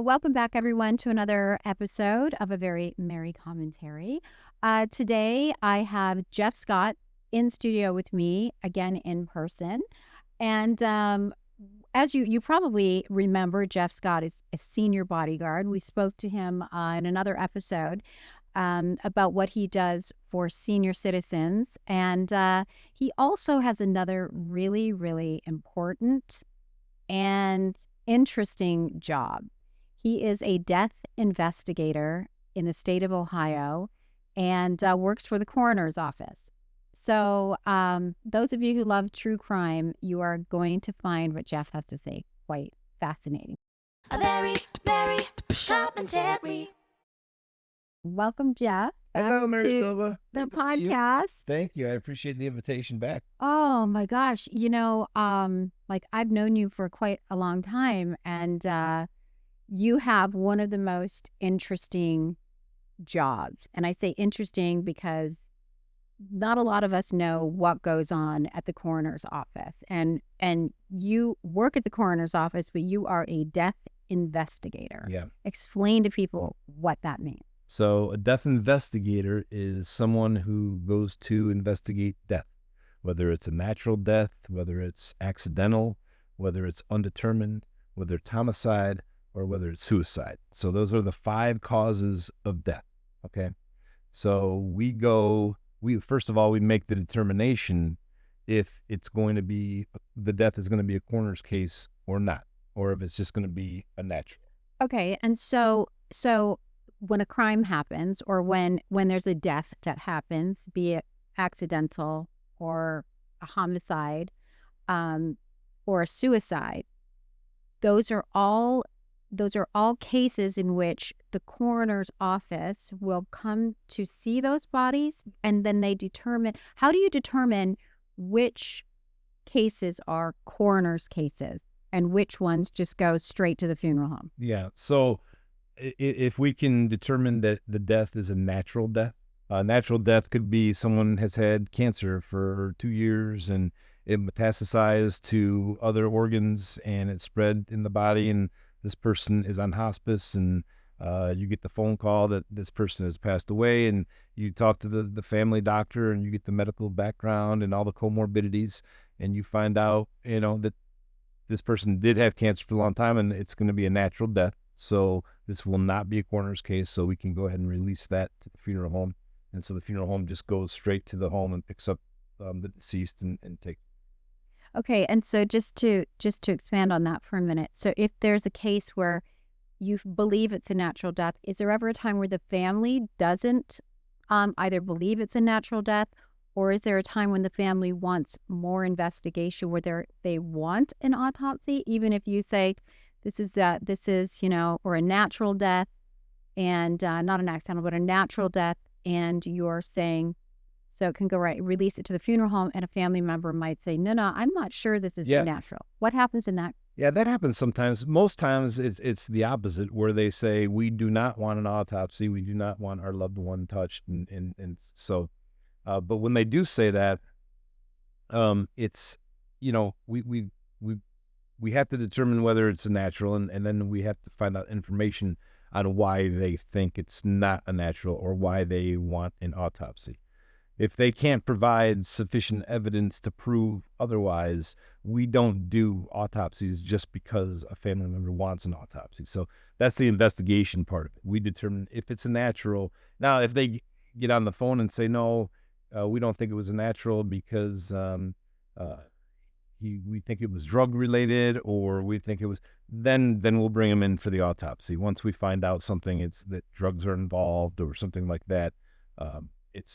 Welcome back, everyone, to another episode of A Very Merry Commentary. Today, I have Geoff Scott in studio with me, again in person. And as you probably remember, Geoff Scott is a senior bodyguard. We spoke to him in another episode about what he does for senior citizens. And he also has another really, really important and interesting job. He is a death investigator in the state of Ohio and works for the coroner's office. So those of you who love true crime, you are going to find what Geoff has to say quite fascinating. A very merry commentary. Welcome, Geoff. Hello, Mary to Zilba. The Good to see you. podcast. Thank you. I appreciate the invitation back. Oh my gosh. Like I've known you for quite a long time, and you have one of the most interesting jobs. And I say interesting because not a lot of us know what goes on at the coroner's office. And you work at the coroner's office, but you are a death investigator. Yeah. Explain to people what that means. So a death investigator is someone who goes to investigate death, whether it's a natural death, whether it's accidental, whether it's undetermined, whether it's homicide, or whether it's suicide. So those are the 5 causes of death. Okay. So first of all, we make the determination if it's going to be, the death is going to be a coroner's case or not, or if it's just going to be a natural. Okay. And so when a crime happens, or when there's a death that happens, be it accidental or a homicide, or a suicide, those are all cases in which the coroner's office will come to see those bodies, and then how do you determine which cases are coroner's cases and which ones just go straight to the funeral home? Yeah. So if we can determine that the death is a natural death could be someone has had cancer for 2 years and it metastasized to other organs and it spread in the body, and this person is on hospice, and you get the phone call that this person has passed away, and you talk to the family doctor and you get the medical background and all the comorbidities, and you find out, that this person did have cancer for a long time and it's going to be a natural death. So this will not be a coroner's case, so we can go ahead and release that to the funeral home. And so the funeral home just goes straight to the home and picks up the deceased and take. Okay, and so just to expand on that for a minute. So if there's a case where you believe it's a natural death, is there ever a time where the family doesn't either believe it's a natural death, or is there a time when the family wants more investigation, where they want an autopsy, even if you say this is or a natural death, and not an accidental, but a natural death, and you're saying, so it can go release it to the funeral home, and a family member might say, no, I'm not sure this is natural. What happens in that? Yeah, that happens sometimes. Most times it's the opposite, where they say, we do not want an autopsy. We do not want our loved one touched. And so, but when they do say that, it's, we have to determine whether it's a natural, and then we have to find out information on why they think it's not a natural or why they want an autopsy. If they can't provide sufficient evidence to prove otherwise, we don't do autopsies just because a family member wants an autopsy. So that's the investigation part of it. We determine if it's a natural. Now, if they get on the phone and say, no, we don't think it was a natural because we think it was drug related, or we think it was, then we'll bring them in for the autopsy. Once we find out something, it's that drugs are involved or something like that,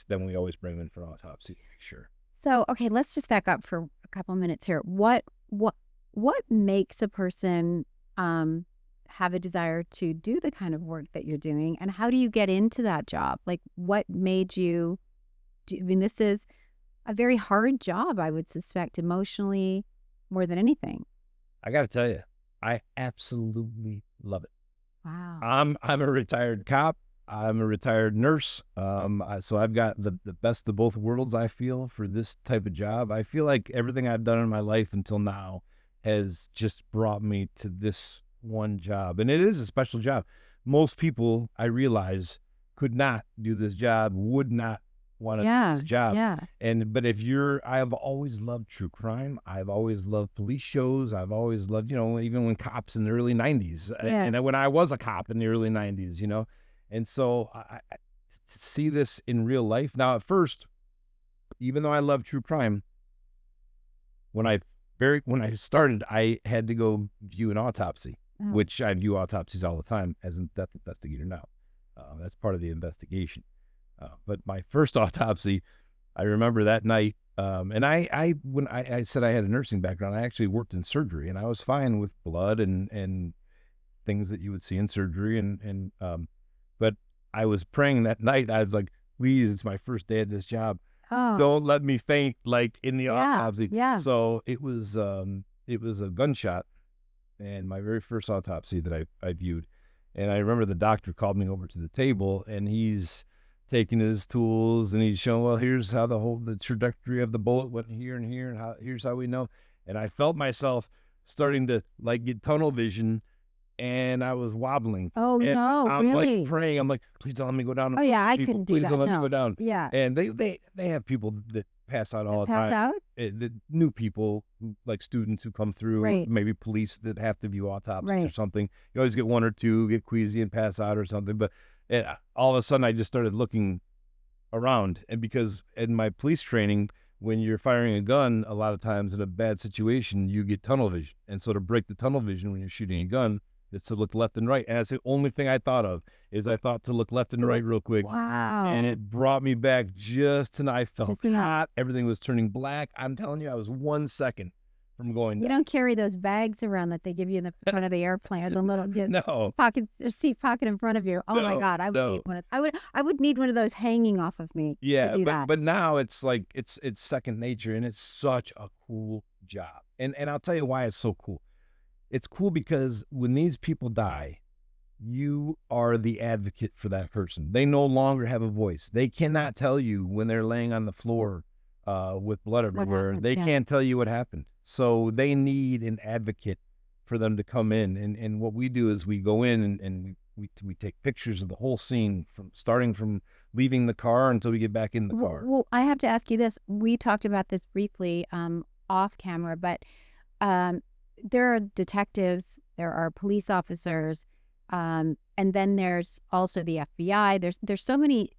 then we always bring them in for autopsy to make sure. So, okay, let's just back up for a couple of minutes here. What makes a person have a desire to do the kind of work that you're doing, and how do you get into that job? Like, what made you do? I mean, this is a very hard job, I would suspect, emotionally, more than anything. I got to tell you, I absolutely love it. Wow. I'm a retired cop. I'm a retired nurse. So I've got the best of both worlds, I feel, for this type of job. I feel like everything I've done in my life until now has just brought me to this one job, and it is a special job. Most people, I realize, could not do this job, would not want to do this job. Yeah. But I've always loved true crime. I've always loved police shows. I've always loved, even when cops in the early 90s, Yeah. and when I was a cop in the early 90s, and so to see this in real life now, at first, even though I love true crime, when I started, I had to go view an autopsy, which I view autopsies all the time as a death investigator now. That's part of the investigation. But my first autopsy, I remember that night, and when I said I had a nursing background, I actually worked in surgery, and I was fine with blood and things that you would see in surgery, but I was praying that night. I was like, please, it's my first day at this job. Don't let me faint like in the autopsy. Yeah. So it was a gunshot, and my very first autopsy that I viewed. And I remember the doctor called me over to the table, and he's taking his tools and he's showing, well, here's how the trajectory of the bullet went here and here, and here's how we know. And I felt myself starting to like get tunnel vision, and I was wobbling. Oh, and no, I'm really? like praying. I'm like, please don't let me go down. Oh, yeah, I couldn't do Please that. don't let me No. go down. Yeah. And they have people that pass out all the Pass time. out? The new people, like students who come through, Right. maybe police that have to view autopsies or Right. something. You always get one or two get queasy and pass out or something. But all of a sudden, I just started looking around, and because in my police training, when you're firing a gun, a lot of times in a bad situation, you get tunnel vision. And so to break the tunnel vision when you're shooting a gun is to look left and right. And that's the only thing I thought of, is I thought to look left and right real quick. Wow. And it brought me back just to, I felt Just enough. hot. Everything was turning black. I'm telling you, I was 1 second from going You down. don't carry those bags around that they give you in the front of the airplane, the little No. seat pocket in front of you. Oh my No, God, I would need no. one. I would need one of those hanging off of me. Yeah, to do that. but now it's like it's second nature, and it's such a cool job. And I'll tell you why it's so cool. It's cool because when these people die, you are the advocate for that person. They no longer have a voice. They cannot tell you when they're laying on the floor with blood everywhere. happened, They yeah. can't tell you what happened. So they need an advocate for them to come in. And what we do is we go in and we take pictures of the whole scene, starting from leaving the car until we get back in the car. Well, I have to ask you this. We talked about this briefly off camera, but there are detectives, there are police officers, and then there's also the FBI. There's so many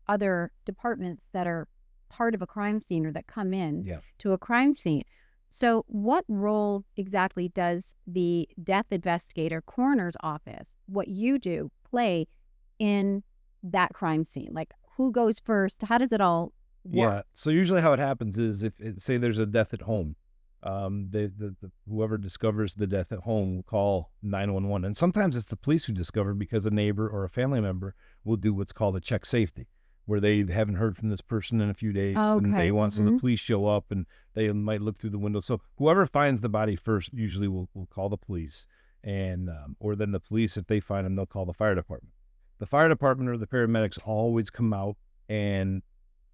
other departments that are part of a crime scene or that come in to a crime scene. So what role exactly does the death investigator, coroner's office, what you do, play in that crime scene? Like, who goes first? How does it all work? Yeah. So usually how it happens is say there's a death at home, whoever discovers the death at home will call 911. And sometimes it's the police who discover, because a neighbor or a family member will do what's called a check safety, where they haven't heard from this person in a few days, and they want so the police show up, and they might look through the window. So whoever finds the body first usually will call the police, and or then the police, if they find them, they'll call the fire department. The fire department or the paramedics always come out and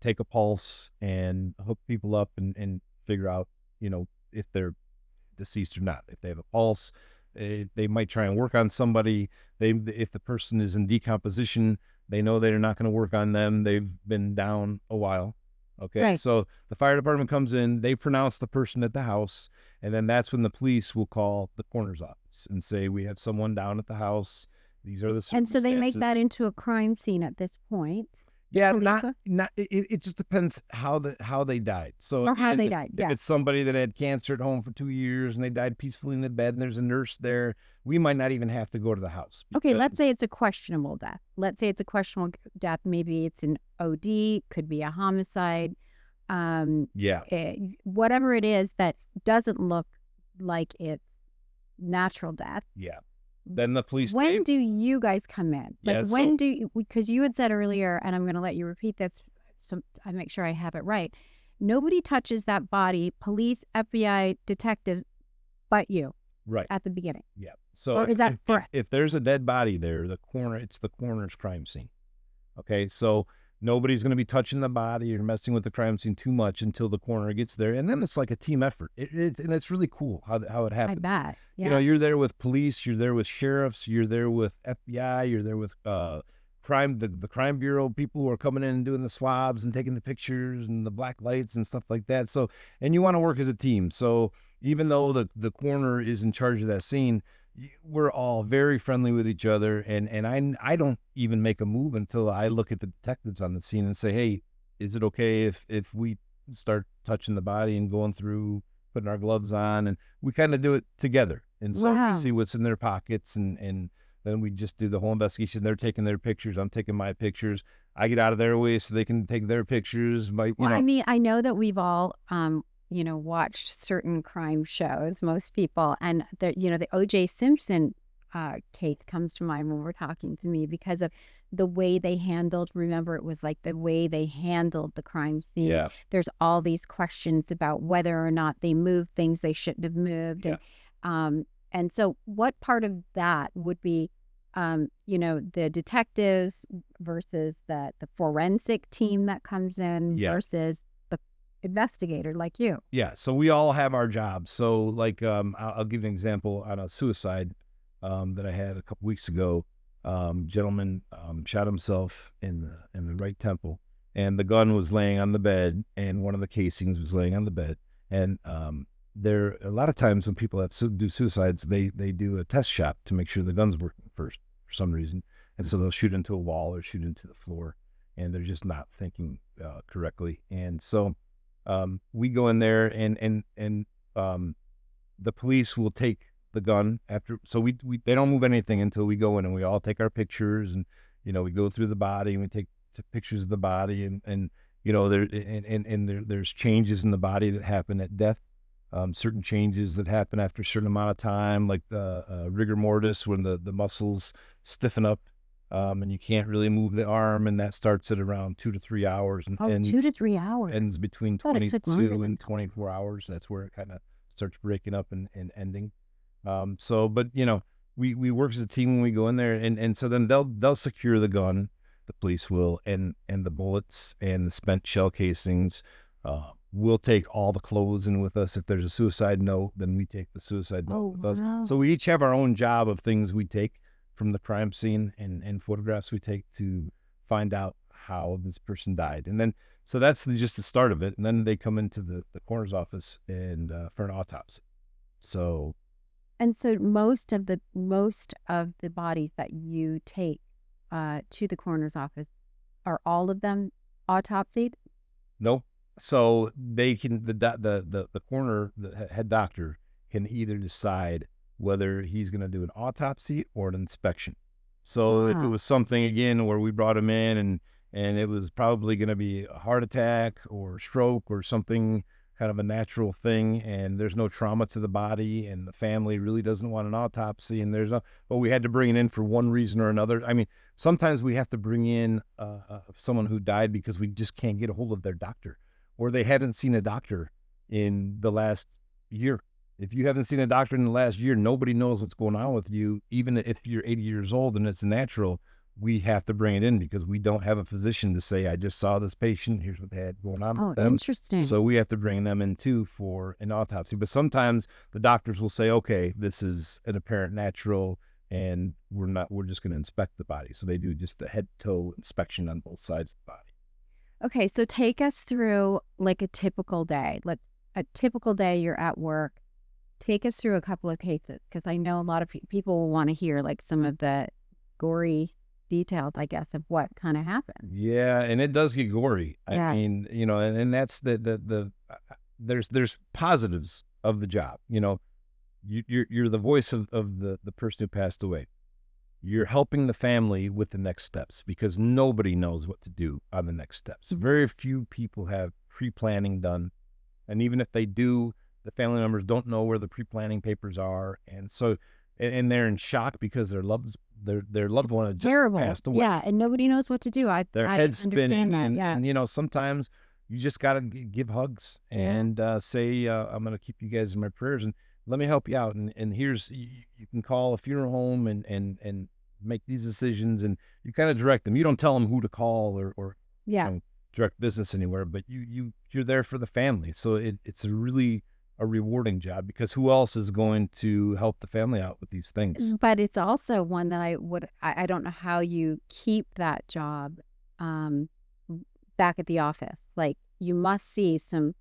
take a pulse and hook people up and figure out, if they're deceased or not. If they have a pulse, they might try and work on somebody. If the person is in decomposition, they know they're not going to work on them. They've been down a while. Okay. Right. So the fire department comes in, they pronounce the person at the house, and then that's when the police will call the coroner's office and say, we have someone down at the house. These are the circumstances. And so they make that into a crime scene at this point. Yeah, Lisa? not. It just depends how they died. So Or how again, they if- died, If yeah. it's somebody that had cancer at home for 2 years and they died peacefully in the bed, and there's a nurse there, we might not even have to go to the house. Okay, let's say because- it's a questionable death. Let's say it's a questionable death. Maybe it's an OD, could be a homicide, yeah. whatever it is that doesn't look like it's natural death. Yeah. Then the police. When do you guys come in? Like, Yeah, when so- do you, because you had said earlier, and I'm going to let you repeat this so I make sure I have it right. Nobody touches that body, police, FBI, detectives, but you Right. at the beginning. Yeah. So Or is that if, for- if there's a dead body there, it's the coroner's crime scene. Okay. So Nobody's going to be touching the body or messing with the crime scene too much until the coroner gets there. And then it's like a team effort. And it's really cool how it I happens. bet. You Yeah. know, you're there with police, you're there with sheriffs, you're there with FBI, you're there with the crime bureau people who are coming in and doing the swabs and taking the pictures and the black lights and stuff like that. So, and you want to work as a team. So even though the coroner is in charge of that scene, we're all very friendly with each other, and I don't even make a move until I look at the detectives on the scene and say, hey, is it okay if we start touching the body and going through, putting our gloves on, and we kind of do it together. And so we Wow. see what's in their pockets, and then we just do the whole investigation. They're taking their pictures, I'm taking my pictures. I get out of their way so they can take their pictures. Well, I mean, I know that we've all, watched certain crime shows, most people, and the O.J. Simpson case comes to mind when we're talking to me because of the way they handled. Remember, it was like the way they handled the crime scene. Yeah. There's all these questions about whether or not they moved things they shouldn't have moved, and so what part of that would be, the detectives versus the forensic team that comes in versus the investigator like you? Yeah, so we all have our jobs. So, like, I'll give you an example on a suicide that I had a couple weeks ago. Gentleman shot himself in the right temple, and the gun was laying on the bed, and one of the casings was laying on the bed. And there, a lot of times when people do suicides, they do a test shot to make sure the gun's working first for some reason, and so they'll shoot into a wall or shoot into the floor, and they're just not thinking correctly. And so we go in there, and the police will take the gun after. So they don't move anything until we go in, and we all take our pictures, and we go through the body, and we take pictures of the body, and there's changes in the body that happen at death. Certain changes that happen after a certain amount of time, like the rigor mortis, when the muscles stiffen up, and you can't really move the arm, and that starts at around 2 to 3 hours, and ends 2 to 3 hours. ends between Thought it took 22 longer. and 24 hours. That's where it kind of starts breaking up and ending. So, but we work as a team when we go in there, and so then they'll secure the gun, the police will, and the bullets and the spent shell casings. We'll take all the clothes in with us. If there's a suicide note, then we take the suicide note with us. wow. So we each have our own job of things we take from the crime scene and photographs we take to find out how this person died. And then, so that's just the start of it. And then they come into the coroner's office and for an autopsy. So And so most of the bodies that you take to the coroner's office, are all of them autopsied? no. So they can the coroner, the head doctor, can either decide whether he's going to do an autopsy or an inspection. So if it Wow. was something again where we brought him in and it was probably going to be a heart attack or stroke or something, kind of a natural thing, and there's no trauma to the body, and the family really doesn't want an autopsy, and but we had to bring it in for one reason or another. I mean, sometimes we have to bring in someone who died because we just can't get a hold of their doctor, or they haven't seen a doctor in the last year. If you haven't seen a doctor in the last year, nobody knows what's going on with you. Even if you're 80 years old and it's natural, we have to bring it in because we don't have a physician to say, I just saw this patient, here's what they had going on Oh, with them. interesting. So we have to bring them in too for an autopsy. But sometimes the doctors will say, okay, this is an apparent natural, and we're just going to inspect the body. So they do just a head to toe inspection on both sides of the body. Okay, so take us through like a typical day. A typical day you're at work. Take us through a couple of cases, because I know a lot of people will want to hear like some of the gory details, I guess, of what kind of happened. Yeah, and it does get gory. Yeah. I mean, and that's there's positives of the job. You're the voice of the person who passed away. You're helping the family with the next steps because nobody knows what to do on the next steps. Very few people have pre-planning done. And even if they do, the family members don't know where the pre-planning papers are. And so, and they're in shock because their loved one had just Terrible. passed away. Yeah, and nobody knows what to do. Their I head's spinning. understand that. Yeah. And sometimes you just got to give hugs and say, I'm going to keep you guys in my prayers and let me help you out. And here's, you can call a funeral home and make these decisions, and you kind of direct them. You don't tell them who to call or Yeah. direct business anywhere, but you're there for the family. So it's a rewarding job, because who else is going to help the family out with these things? But it's also one that I don't know how you keep that job um, back at the office. Like, you must see some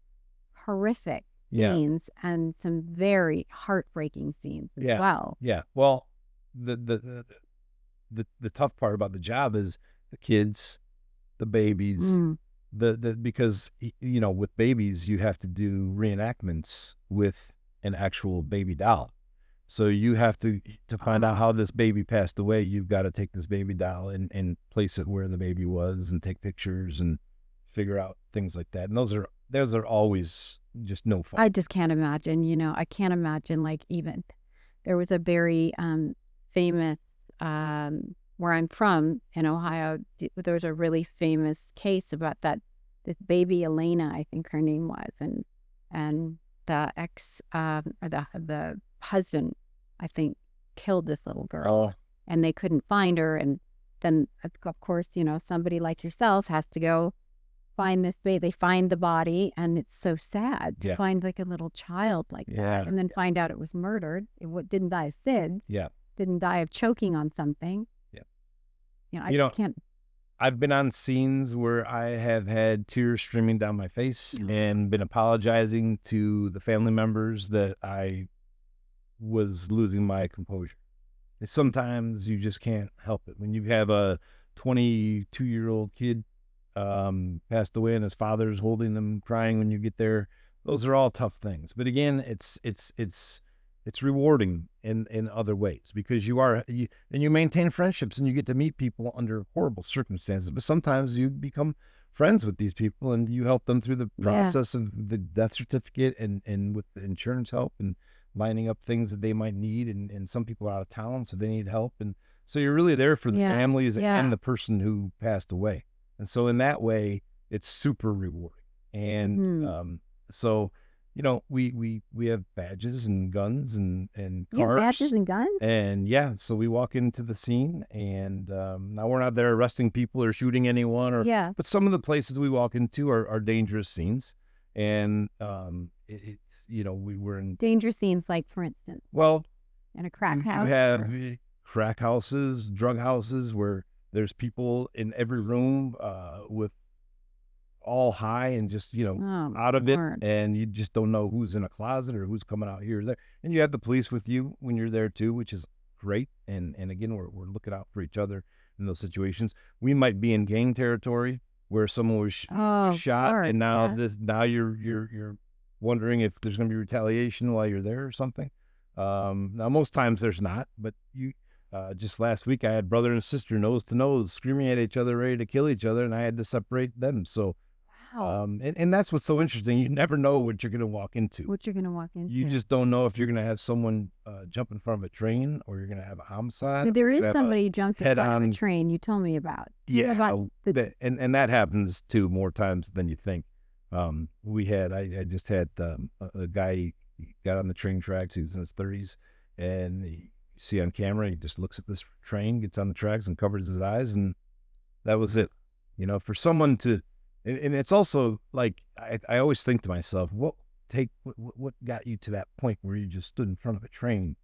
horrific Yeah. scenes and some very heartbreaking scenes as Yeah. well. Yeah. Well, the tough part about the job is the kids, the babies, Mm. because with babies you have to do reenactments with an actual baby doll. So you have to find out how this baby passed away. You've got to take this baby doll and place it where the baby was, and take pictures and figure out things like that. And those are always just no fun. I just can't imagine, I can't imagine, like, even there was a very famous, where I'm from in Ohio, there was a really famous case about this baby Elena, I think her name was, and the ex, or the husband, I think, killed this little girl, and they couldn't find her. And then, of course, somebody like yourself has to go find this baby. They find the body, and it's so sad to find like a little child like that, and then find out it was murdered. It didn't die of SIDS. Didn't die of choking on something. I just can't. I've been on scenes where I have had tears streaming down my face and been apologizing to the family members that I was losing my composure. Sometimes you just can't help it. When you have a 22-year-old kid passed away and his father's holding them, crying when you get there, those are all tough things. But again, it's rewarding in other ways, because you maintain friendships and you get to meet people under horrible circumstances. But sometimes you become friends with these people and you help them through the process of the death certificate and with the insurance help and lining up things that they might need. And some people are out of town, so they need help. And so you're really there for the families and the person who passed away. And so in that way, it's super rewarding. And so, we have badges and guns and cars. You have badges and guns? And so we walk into the scene, and now we're not there arresting people or shooting anyone, but some of the places we walk into are dangerous scenes. And we were in dangerous scenes, like, for instance, in a crack house. You have crack houses, drug houses, where there's people in every room with all high and just, out of it. And you just don't know who's in a closet or who's coming out here or there. And you have the police with you when you're there too, which is great. And again, we're looking out for each other in those situations. We might be in gang territory where someone was shot, and now you're wondering if there's going to be retaliation while you're there or something. Now most times there's not, but just last week I had brother and sister nose to nose screaming at each other, ready to kill each other, and I had to separate them. So, and that's what's so interesting. You never know what you're going to walk into. You just don't know if you're going to have someone jump in front of a train, or you're going to have a homicide. But there is somebody who jumped in front of a train you told me about. And that happens too, more times than you think. I just had a guy, he got on the train tracks. He was in his 30s, and you see on camera, he just looks at this train, gets on the tracks and covers his eyes, and that was it. For someone to, and it's also like, I always think to myself, what got you to that point where you just stood in front of a train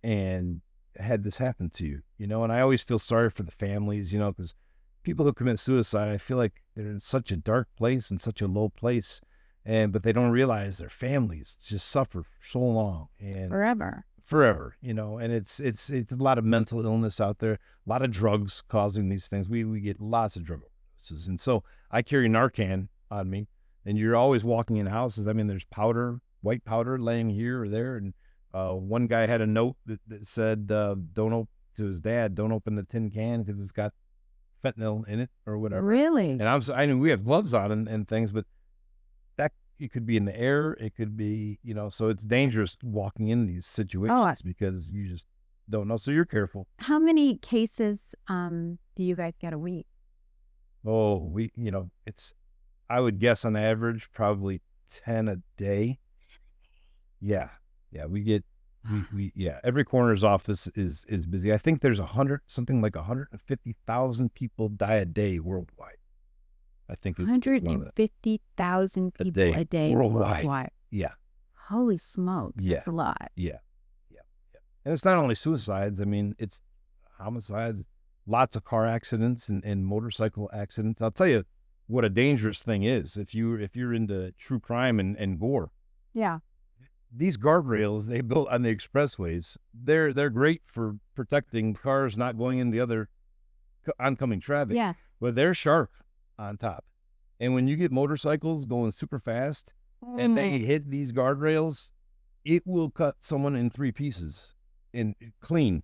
and had this happen to you, and I always feel sorry for the families, because people who commit suicide, I feel like they're in such a dark place and such a low place, but they don't realize their families just suffer for so long and forever, and it's a lot of mental illness out there, a lot of drugs causing these things. We get lots of drug overdoses. And so I carry Narcan on me, and you're always walking in houses. I mean, there's white powder laying here or there. And one guy had a note that said, to his dad, don't open the tin can because it's got fentanyl in it or whatever. Really? And I knew we have gloves on and things, but that, it could be in the air. It could be, so it's dangerous walking in these situations because you just don't know. So you're careful. How many cases do you guys get a week? Oh, I would guess on average, probably 10 a day. Yeah. We get, every coroner's office is busy. I think there's something like 150,000 people die a day worldwide. I think is one of the 150,000 people a day worldwide. Yeah. Holy smokes. Yeah. That's a lot. Yeah. And it's not only suicides. I mean, it's homicides, lots of car accidents and motorcycle accidents. I'll tell you what a dangerous thing is if you're into true crime and gore. Yeah. These guardrails they built on the expressways, they're great for protecting cars not going in the other oncoming traffic. Yeah. But they're sharp on top. And when you get motorcycles going super fast and they hit these guardrails, it will cut someone in 3 pieces and clean.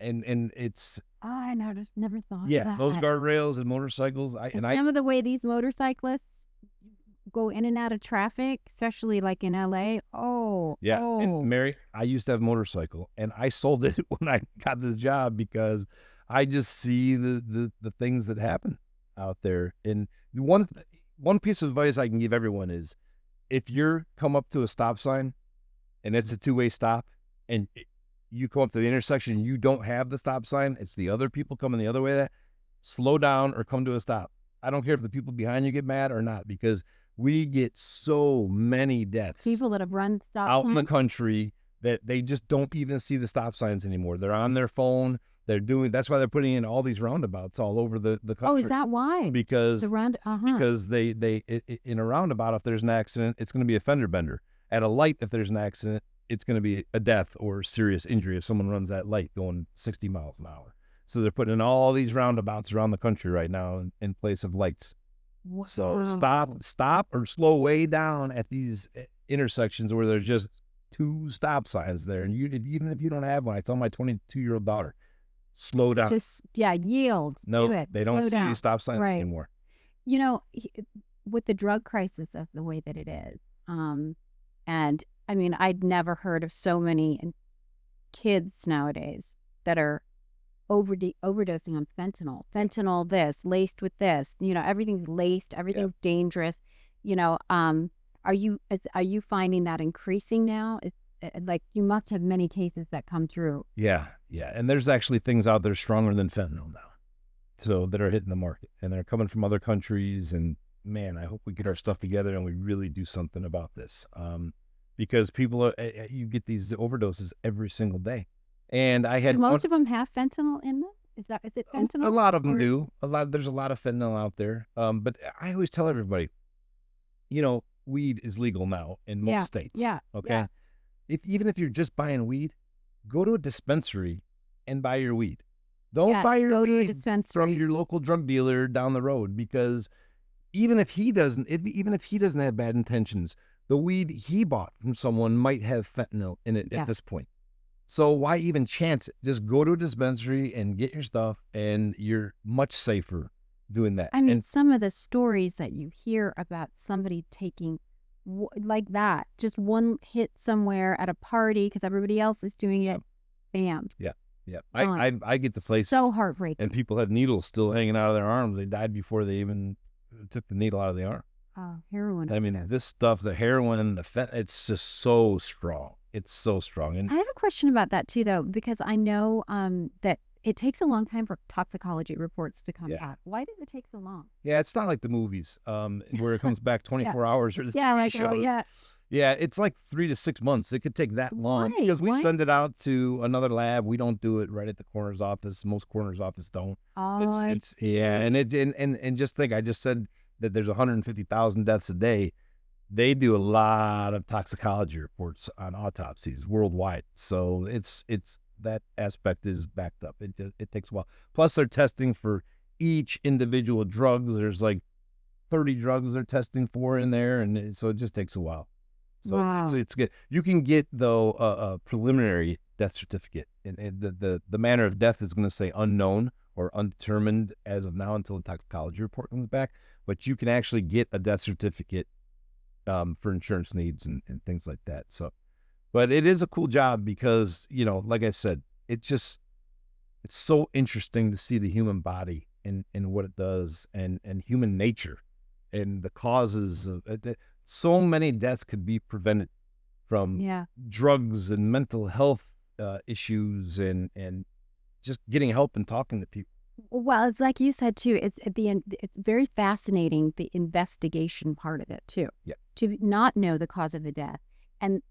And it's I never thought of yeah, that. those guardrails and motorcycles. Some of the way these motorcyclists go in and out of traffic, especially like in LA. Yeah. Oh. And Mary, I used to have a motorcycle and I sold it when I got this job because I just see the things that happen out there. And one piece of advice I can give everyone is if you're come up to a stop sign and it's a 2-way stop and you come up to the intersection and you don't have the stop sign, it's the other people coming the other way, slow down or come to a stop. I don't care if the people behind you get mad or not, because we get so many deaths. People that have run stop out signs? in the country that they just don't even see the stop signs anymore. They're on their phone. That's why they're putting in all these roundabouts all over the country. Oh, is that why? Because because they in a roundabout, if there's an accident, it's going to be a fender bender. At a light, if there's an accident, it's going to be a death or serious injury if someone runs that light going 60 miles an hour. So they're putting in all these roundabouts around the country right now in place of lights. Wow. So stop or slow way down at these intersections where there's just 2 stop signs there. And even if you don't have one, I tell my 22-year-old daughter, slow down. Just, yield. No, Do it. they don't Slow see down. these stop signs anymore. You know, with the drug crisis as the way that it is, and I mean, I'd never heard of so many kids nowadays that are overdosing on fentanyl. Fentanyl this, laced with this. You know, everything's laced, everything's dangerous. You know, are you finding that increasing now? Like you must have many cases that come through. Yeah. And there's actually things out there stronger than fentanyl now, so that are hitting the market, and they're coming from other countries. And man, I hope we get our stuff together and we really do something about this, because people you get these overdoses every single day. And I had most of them have fentanyl in them. Is it fentanyl? A lot of them do. There's a lot of fentanyl out there. But I always tell everybody, you know, weed is legal now in most states. Yeah. Okay. Yeah. Even if you're just buying weed, go to a dispensary and buy your weed. Don't buy your weed from your local drug dealer down the road, because even if he doesn't have bad intentions, the weed he bought from someone might have fentanyl in it at this point. So why even chance it? Just go to a dispensary and get your stuff, and you're much safer doing that. I mean, some of the stories that you hear about somebody taking like that, just one hit somewhere at a party because everybody else is doing it, bam. Yeah. I get the places. So heartbreaking. And people have needles still hanging out of their arms. They died before they even took the needle out of the arm. Oh, heroin. I mean, this stuff, the heroin and the it's just so strong. It's so strong. And I have a question about that too, though, because I know that it takes a long time for toxicology reports to come back. Why does it take so long? Yeah, it's not like the movies where it comes back 24 hours or the TV shows. Yeah, it's like 3 to 6 months. It could take that long because we send it out to another lab. We don't do it right at the coroner's office. Most coroner's office don't. Oh, and just think, I just said that there's 150,000 deaths a day. They do a lot of toxicology reports on autopsies worldwide. So it's that aspect is backed up. It takes a while. Plus, they're testing for each individual drugs. There's like 30 drugs they're testing for in there, and so it just takes a while. So it's good. You can get though a preliminary death certificate, and the manner of death is going to say unknown or undetermined as of now until the toxicology report comes back. But you can actually get a death certificate for insurance needs and things like that. So, but it is a cool job because, you know, like I said, it's so interesting to see the human body and what it does and human nature and the causes of it. So many deaths could be prevented from drugs and mental health issues and just getting help and talking to people. Well, it's like you said too. It's at the end. It's very fascinating, the investigation part of it too. Yeah. To not know the cause of the death, and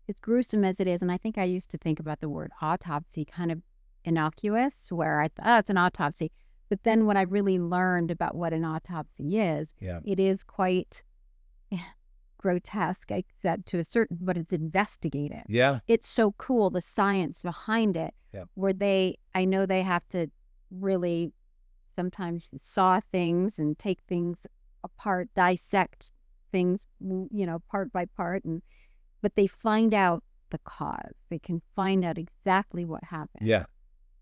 as gruesome as it is, and I think I used to think about the word autopsy kind of innocuous, where I thought, oh, it's an autopsy. But then when I really learned about what an autopsy is, Yeah. it is quite grotesque, I said, to a certain, but it's investigative. Yeah. It's so cool, the science behind it, Yeah. where I know they have to really sometimes saw things and take things apart, dissect things, part by part, but they find out the cause. They can find out exactly what happened. Yeah.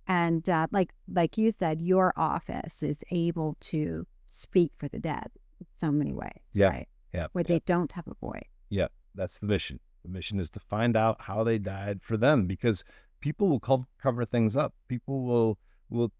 And like you said, your office is able to speak for the dead in so many ways, Yeah. right? Yeah. Where they don't have a voice. Yeah. That's the mission. The mission is to find out how they died for them, because people will cover things up. People will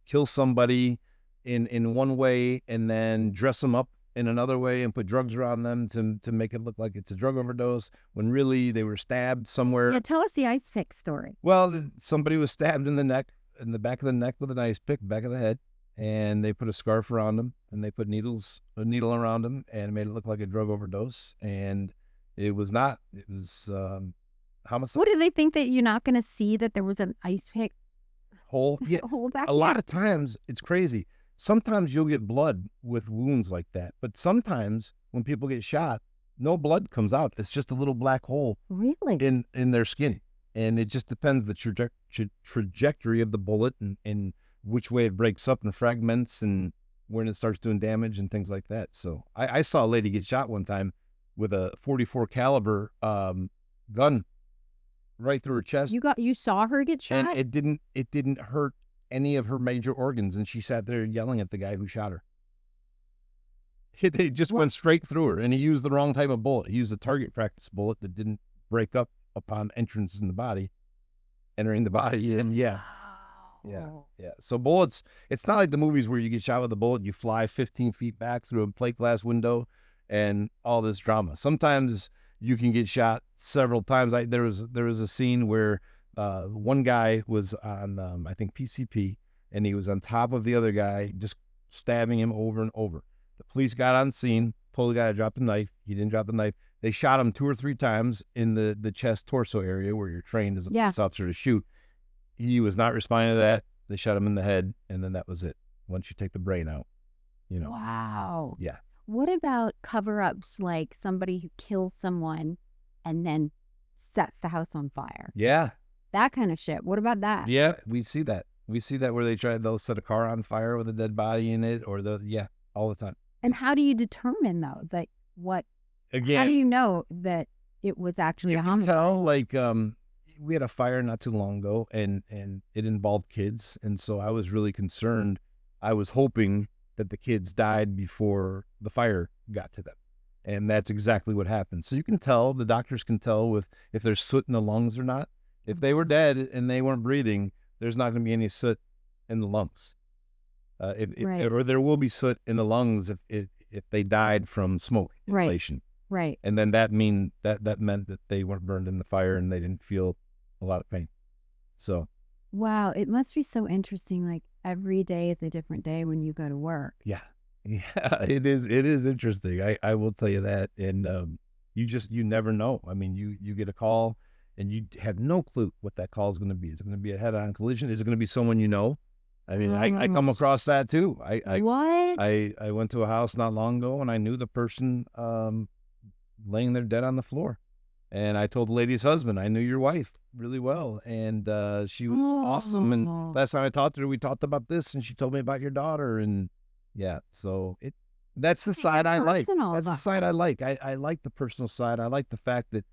kill somebody in one way and then dress them up in another way and put drugs around them to make it look like it's a drug overdose, when really they were stabbed somewhere. Yeah, tell us the ice pick story. Well, somebody was stabbed in the neck, in the back of the neck with an ice pick, back of the head, and they put a scarf around them and they put a needle around them and made it look like a drug overdose. And it was not. It was homicide. What do they think, that you're not going to see that there was an ice pick Hole. Yeah. hole back A lot of times it's crazy. Sometimes you'll get blood with wounds like that, but sometimes when people get shot, no blood comes out. It's just a little black hole Really? in their skin, and it just depends the trajectory of the bullet and which way it breaks up and fragments and when it starts doing damage and things like that. So I saw a lady get shot one time with a .44 caliber gun right through her chest. You saw her get shot? And it didn't hurt any of her major organs, and she sat there yelling at the guy who shot her. They just went straight through her, and he used the wrong type of bullet. He used a target practice bullet that didn't break up upon entrance in the body, entering the body, and yeah. So bullets, it's not like the movies where you get shot with a bullet, you fly 15 feet back through a plate glass window, and all this drama. Sometimes you can get shot several times. There was a scene where one guy was on, I think, PCP, and he was on top of the other guy, just stabbing him over and over. The police got on scene, told the guy to drop the knife. He didn't drop the knife. They shot him 2 or 3 times in the chest torso area where you're trained as a police officer to shoot. He was not responding to that. They shot him in the head, and then that was it. Once you take the brain out, Wow. Yeah. What about cover-ups, like somebody who kills someone and then sets the house on fire? Yeah. That kind of shit. What about that? Yeah, we see that. We see that where they'll set a car on fire with a dead body in it, or all the time. And how do you determine, though, that Again, how do you know that it was actually a homicide? You can tell, like, we had a fire not too long ago, and it involved kids, and so I was really concerned. I was hoping that the kids died before the fire got to them, and that's exactly what happened. So you can tell, the doctors can tell if there's soot in the lungs or not. If they were dead and they weren't breathing, there's not going to be any soot in the lungs. Or there will be soot in the lungs if they died from smoke inhalation. Right. And then that meant that they weren't burned in the fire and they didn't feel a lot of pain. So. Wow, it must be so interesting. Like every day is a different day when you go to work. Yeah, it is. It is interesting. I will tell you that. And you never know. I mean, you get a call and you have no clue what that call is going to be. Is it going to be a head-on collision? Is it going to be someone you know? I mean, I come across that too. What? I went to a house not long ago and I knew the person laying there dead on the floor. And I told the lady's husband, I knew your wife really well. And she was awesome. And last time I talked to her, we talked about this and she told me about your daughter. And yeah, so that's the side I like. That's the side I like. I like the personal side. I like the fact that,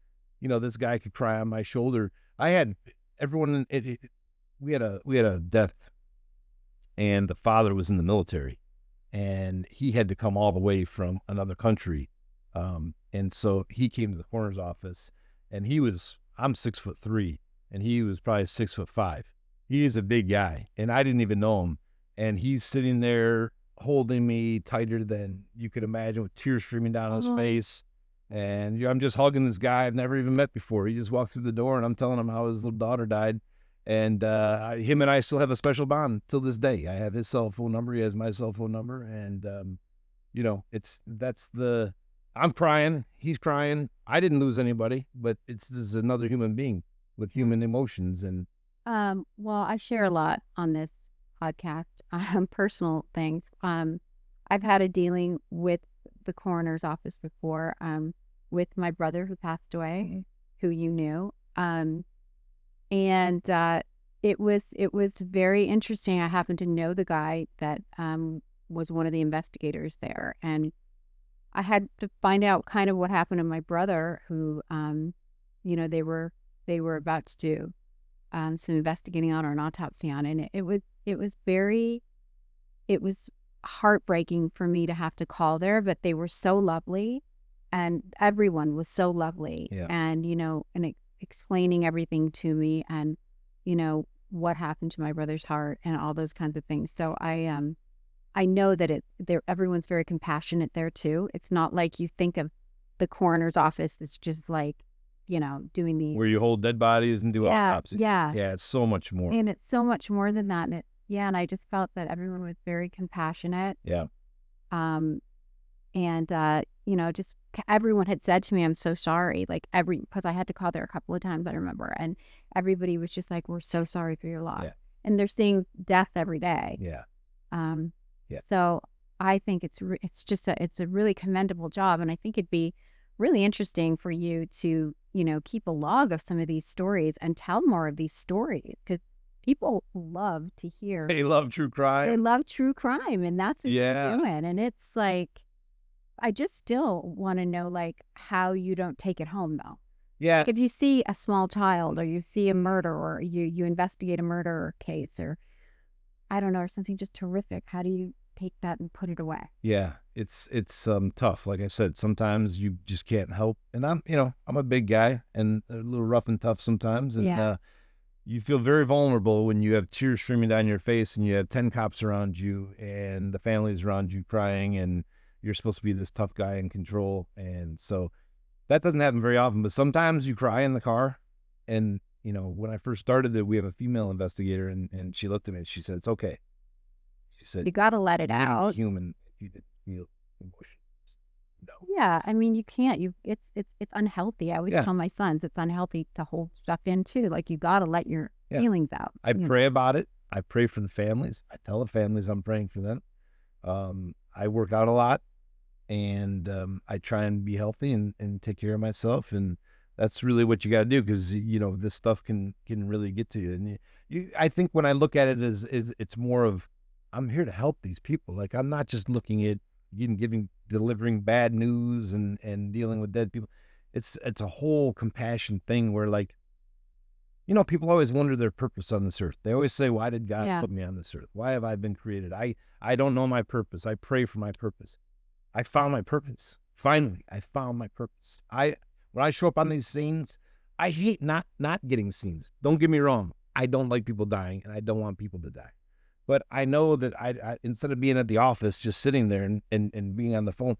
this guy could cry on my shoulder. I had everyone, we had a death, and the father was in the military and he had to come all the way from another country. And so he came to the coroner's office, and I'm 6'3", and he was probably 6'5". He is a big guy, and I didn't even know him. And he's sitting there holding me tighter than you could imagine, with tears streaming down his face. And I'm just hugging this guy I've never even met before. He just walked through the door, and I'm telling him how his little daughter died. And him and I still have a special bond till this day. I have his cell phone number. He has my cell phone number. And, I'm crying. He's crying. I didn't lose anybody, but this is another human being with human emotions. And Well, I share a lot on this podcast, personal things. I've had a dealing with the coroner's office before, with my brother who passed away, who you knew. And it was very interesting. I happened to know the guy that was one of the investigators there, and I had to find out kind of what happened to my brother, who they were about to do some investigating on or an autopsy on, and it was heartbreaking for me to have to call there, but they were so lovely, and everyone was so lovely, Yeah. and explaining everything to me, and what happened to my brother's heart and all those kinds of things. So I know that everyone's very compassionate there too. It's not like you think of the coroner's office that's just like, doing these. where you hold dead bodies and do autopsies. Yeah. Yeah, it's so much more. And it's so much more than that. And I just felt that everyone was very compassionate. Yeah. And just everyone had said to me, "I'm so sorry." Like because I had to call there a couple of times, I remember, and everybody was just like, "We're so sorry for your loss." Yeah. And they're seeing death every day. Yeah. Yeah. So I think it's a really commendable job, and I think it'd be really interesting for you to keep a log of some of these stories and tell more of these stories, because people love to hear. They love true crime. They love true crime, and that's what Yeah. you're doing. And it's like, I just still want to know, like, how you don't take it home, though. Yeah. Like, if you see a small child, or you see a murder, or you investigate a murder case, or I don't know, or something just horrific, how do you take that and put it away? Yeah, it's tough. Like I said, sometimes you just can't help. And I'm a big guy and a little rough and tough sometimes. And Yeah. you feel very vulnerable when you have tears streaming down your face and you have 10 cops around you and the families around you crying, and you're supposed to be this tough guy in control. And so that doesn't happen very often, but sometimes you cry in the car. And, when I first started we have a female investigator, and she looked at me and she said, "It's okay." She said, You got to let it "You're not out. human if you didn't feel emotions." No. Yeah, I mean, you can't. It's unhealthy. I always Yeah. tell my sons it's unhealthy to hold stuff in too. Like, you got to let your Yeah. feelings out. I pray about it. I pray for the families. I tell the families I'm praying for them. I work out a lot, and I try and be healthy and take care of myself. And that's really what you got to do, because this stuff can really get to you. And I think when I look at it as it's more of, I'm here to help these people. Like, I'm not just looking at delivering bad news and dealing with dead people. It's a whole compassion thing where, like, people always wonder their purpose on this earth. They always say, "Why did God Yeah. put me on this earth? Why have I been created?" I don't know my purpose. I pray for my purpose. I found my purpose. Finally, I found my purpose. When I show up on these scenes, I hate not getting scenes. Don't get me wrong. I don't like people dying, and I don't want people to die. But I know that I instead of being at the office just sitting there and being on the phone,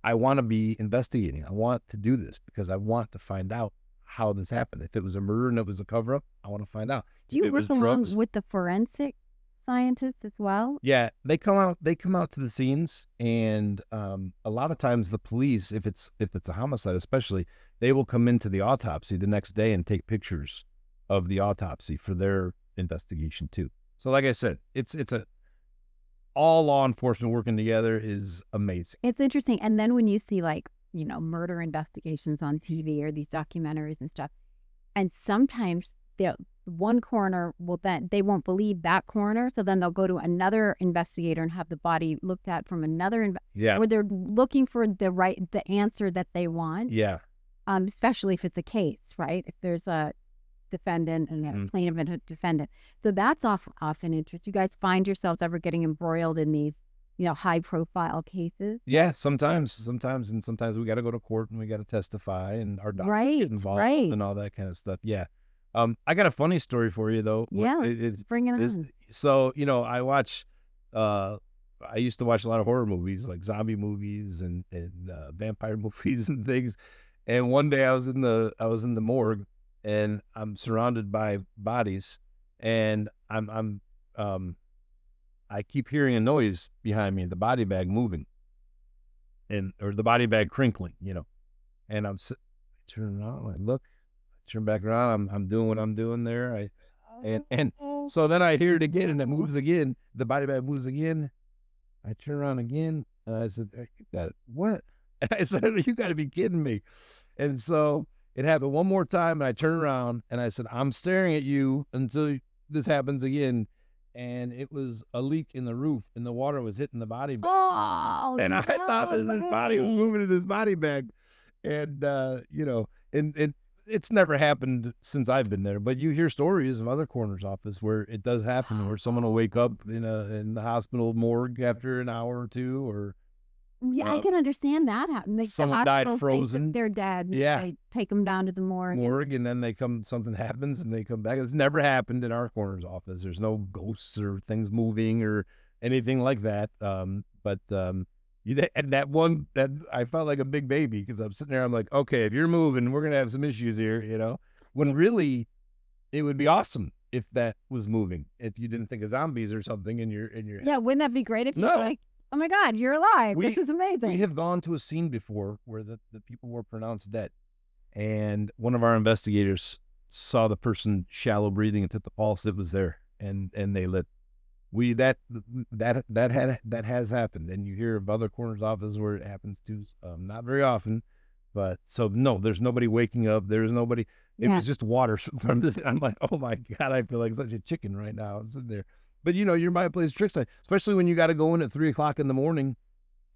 I want to be investigating. I want to do this because I want to find out how this happened. If it was a murder and it was a cover-up, I want to find out. Do If you it work was along drugs, with the forensic scientists as well? yeah, they come out to the scenes, and a lot of times the police, if it's a homicide especially, they will come into the autopsy the next day and take pictures of the autopsy for their investigation too. So like I said, it's all law enforcement working together is amazing. It's interesting. And then when you see, like, murder investigations on TV or these documentaries and stuff, and sometimes the one coroner they won't believe that coroner, so then they'll go to another investigator and have the body looked at from another Yeah. where they're looking for the answer that they want. Yeah. Especially if it's a case, right? If there's a defendant and a plaintiff and a defendant. So that's often interesting. You guys find yourselves ever getting embroiled in these, high profile cases? Yeah, sometimes we got to go to court and we got to testify, and our doctors get involved and all that kind of stuff. Yeah. I got a funny story for you though. Yeah, let's bring it on. So, I watch, I used to watch a lot of horror movies, like zombie movies and vampire movies and things. And one day I was in the morgue, and I'm surrounded by bodies, and I keep hearing a noise behind me, the body bag moving, or the body bag crinkling, and I turn around, I look, I turn back around, I'm doing what I'm doing there, and so then I hear it again, and it moves again, the body bag moves again. I turn around again, and I said, "You got what?" I said, "You got to be kidding me!" And so it happened one more time, and I turned around and I said, "I'm staring at you until this happens again." And it was a leak in the roof, and the water was hitting the body bag. Oh, And I thought that this body was moving to this body bag, and and it's never happened since I've been there. But you hear stories of other coroner's office where it does happen, where someone will wake up in the hospital morgue after an hour or two, or Yeah, I can understand that happen. Like the someone died hospital thinks that frozen. they're dead. Yeah. They take them down to the morgue. And then something happens, and they come back. It's never happened in our coroner's office. There's no ghosts or things moving or anything like that. And that I felt like a big baby, because I'm sitting there, I'm like, okay, if you're moving, we're gonna have some issues here, when really it would be awesome if that was moving, if you didn't think of zombies or something in your Yeah, wouldn't that be great if you're No. like, oh my God, you're alive. We- This is amazing. We have gone to a scene before where the people were pronounced dead, and one of our investigators saw the person shallow breathing and took the pulse that was there, and they lit. That has happened, and you hear of other coroner's offices where it happens too. Not very often, but so no, there's nobody waking up. There's nobody. It Yeah. was just water from this. I'm like, oh my God, I feel like such a chicken right now. I'm sitting there, but your mind plays tricks on you, especially when you got to go in at 3:00 in the morning,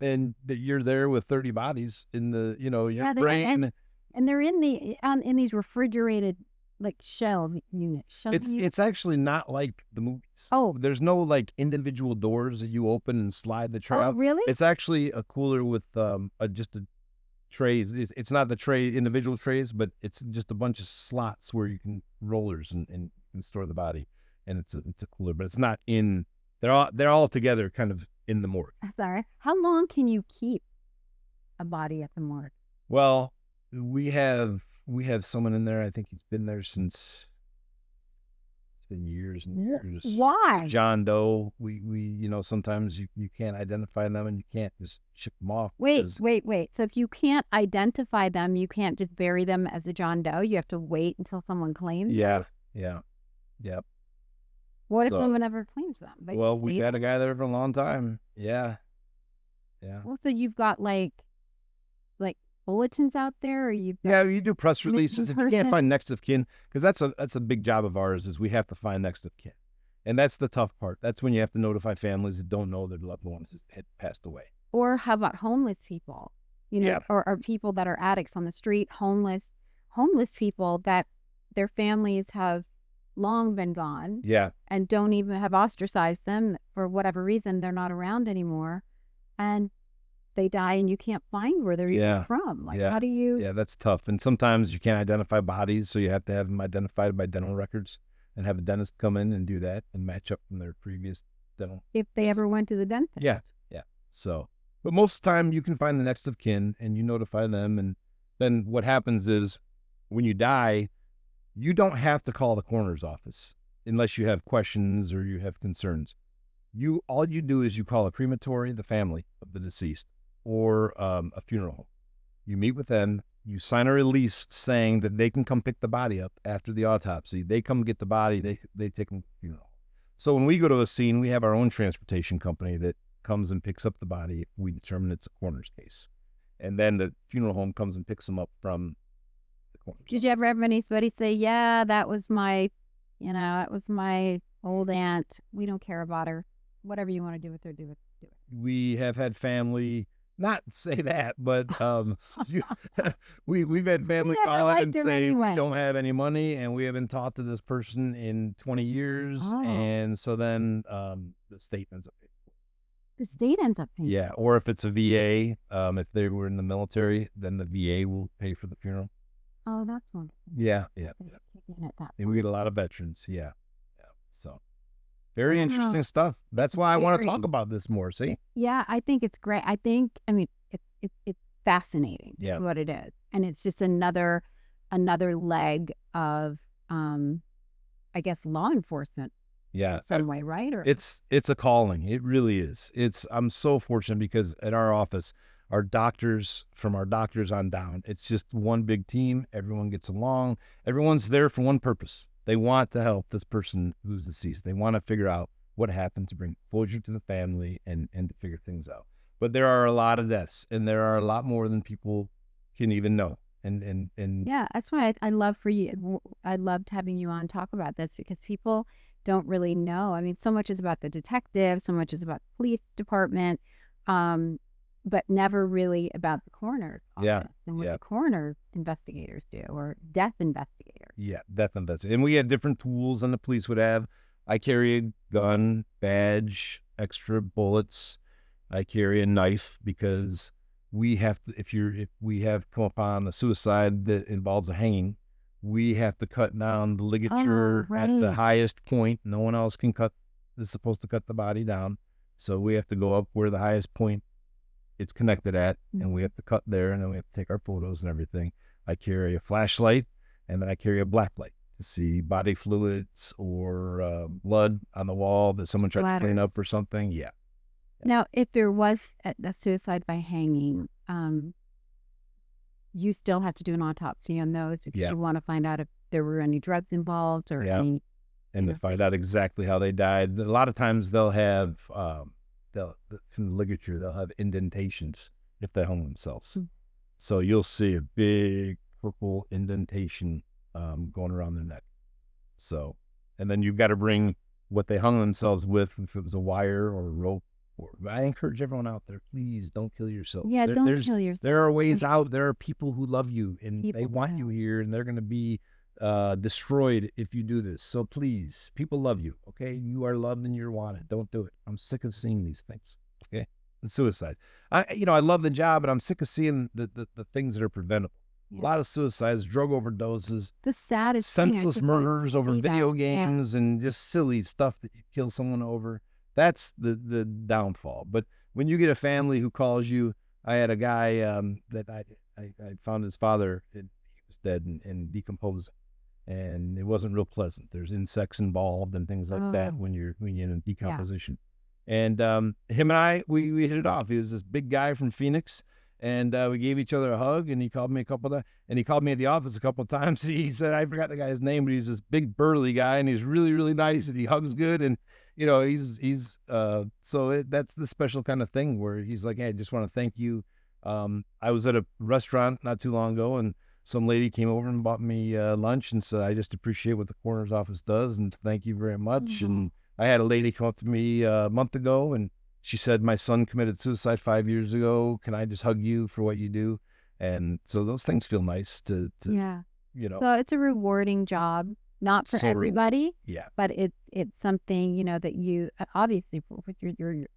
and that you're there with 30 bodies in the your Yeah, brain. and they're in these refrigerated like shell units. It's actually not like the movies. Oh. There's no like individual doors that you open and slide the tray out. really? It's actually a cooler with just a trays. It's not the individual trays, but it's just a bunch of slots where you can rollers and store the body, and it's a cooler, but it's not in. They're all together, kind of in the morgue. Sorry. How long can you keep a body at the morgue? Well, we have someone in there. I think he's been there since. It's been years and years. Why? It's John Doe. We sometimes you can't identify them, and you can't just ship them off. Wait. So if you can't identify them, you can't just bury them as a John Doe. You have to wait until someone claims. Yeah. What if So- someone ever claims them? They Well, just we've stay had a guy there for a long time. Yeah. Well, so you've got like bulletins out there, or you've got, Yeah, you do press Missing releases if you person. can't find next of kin, because that's a big job of ours, is we have to find next of kin, and that's the tough part. That's when you have to notify families that don't know their loved ones had passed away. or how about homeless people? Yeah. Or people that are addicts on the street, homeless people that their families have long been gone Yeah, and don't even have ostracized them for whatever reason. They're not around anymore, and they die, and you can't find where they're even Yeah. from. Like, Yeah. how do you? yeah, that's tough. And sometimes you can't identify bodies, so you have to have them identified by dental records, and have a dentist come in and do that and match up from their previous dental. If they ever went to the dentist. Yeah. So, but most of the time you can find the next of kin and you notify them, and then what happens is, when you die, you don't have to call the coroner's office unless you have questions or you have concerns. All you do is you call a crematory, the family of the deceased, or a funeral home. You meet with them. You sign a release saying that they can come pick the body up after the autopsy. They come get the body. They take them to the funeral. So when we go to a scene, we have our own transportation company that comes and picks up the body if we determine it's a coroner's case, and then the funeral home comes and picks them up from the coroner's. Did you ever have anybody say, "Yeah, that was my old aunt. We don't care about her. Whatever you want to do with her, do it." We have had family not say that, but we've had family never call in liked and him say, anyway. we don't have any money, and we haven't talked to this person in 20 years, Oh. and so then the state ends up paying. The state ends up paying. Yeah, or if it's a VA, if they were in the military, then the VA will pay for the funeral. Oh, that's wonderful. Yeah. They kick in at that And we point. get a lot of veterans. Yeah. So very Wow. interesting stuff. That's why I want to Very. talk about this more. See? Yeah, I think it's great. I mean, it's fascinating. Yeah. Is what it is, and it's just another leg of I guess, law enforcement Yeah. in some way, right? Or It's a calling. It really is. I'm so fortunate because at our office, our doctors, from our doctors on down, it's just one big team. Everyone gets along. Everyone's there for one purpose. They want to help this person who's deceased. They want to figure out what happened to bring closure to the family and to figure things out. But there are a lot of deaths, and there are a lot more than people can even know. And yeah, that's why I love for you. I loved having you on talk about this because people don't really know. I mean, so much is about the detective, so much is about the police department, but never really about the coroner's yeah, office and what yeah. the coroner's investigators do or death investigators. Yeah, definitely. That's it. And we had different tools than the police would have. I carry a gun, badge, extra bullets. I carry a knife because we have to, if we have come upon a suicide that involves a hanging, we have to cut down the ligature at the right. highest point. No one else is supposed to cut the body down. So we have to go up where the highest point it's connected at, and we have to cut there, and then we have to take our photos and everything. I carry a flashlight, and then I carry a black light to see body fluids or blood on the wall that someone tried to clean Splatters. up or something. Yeah. Now, if there was a suicide by hanging, you still have to do an autopsy on those because Yeah. you want to find out if there were any drugs involved or Yeah. any. And you to know, find out exactly how they died. A lot of times they'll have from the ligature, they'll have indentations if they hung themselves. Mm. So you'll see a big purple indentation going around their neck. So, and then you've got to bring what they hung themselves with, if it was a wire or a rope. I encourage everyone out there, please don't kill yourself. Yeah, don't kill yourself. There are ways out. There are people who love you and they People want do. you here, and they're going to be destroyed if you do this. So please, people love you. Okay, you are loved and you're wanted. Don't do it. I'm sick of seeing these things. Okay, and suicide. I love the job, but I'm sick of seeing the things that are preventable. Yeah. A lot of suicides, drug overdoses, The saddest thing, I senseless just want murders to over see that. video Yeah. games and just silly stuff that you kill someone over. That's the downfall. But when you get a family who calls you, I had a guy that I found his father. He was dead and decomposing, and it wasn't real pleasant. There's insects involved and things like that Oh. when you're in decomposition. And him and I, we hit it off. He was this big guy from Phoenix, and we gave each other a hug. And he called me and he called me at the office a couple of times. He said, I forgot the guy's name, but he's this big burly guy, and he's really, really nice, and he hugs good, and that's the special kind of thing where he's like, hey, I just want to thank you. I was at a restaurant not too long ago, and some lady came over and bought me lunch and said, I just appreciate what the coroner's office does, and thank you very much. And I had a lady come up to me a month ago, and she said, my son committed suicide 5 years ago. Can I just hug you for what you do? And so those things feel nice to Yeah. you know. So it's a rewarding job, not for So rewarding. everybody, Yeah. but it's something, that you obviously with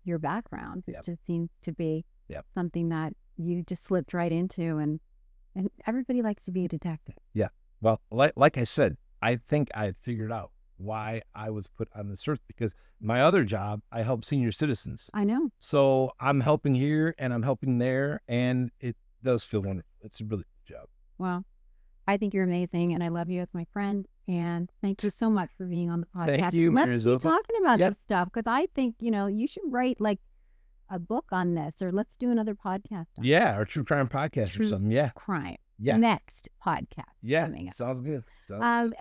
your background, it Yep. just seems to be Yep. something that you just slipped right into, and everybody likes to be a detective. Yeah. Well, like I said, I think I figured out why I was put on this earth, because my other job, I help senior citizens. I know. So I'm helping here and I'm helping there, and it does feel wonderful. It's a really good job. Well, I think you're amazing, and I love you as my friend. And thank you so much for being on the podcast. Thank you, Mary Let's keep Zilba. talking about Yep. this stuff because I think you should write like a book on this, or let's do another podcast on Yeah, or true crime podcast or true something. Yeah. crime. Yeah. Next podcast. Yeah. coming up. Sounds good.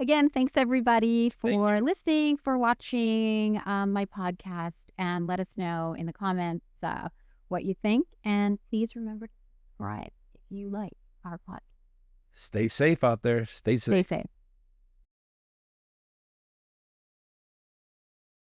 Again, thanks everybody Thank for listening, for watching my podcast, and let us know in the comments what you think. And please remember to subscribe if you like our podcast. Stay safe out there. Stay safe. Stay safe.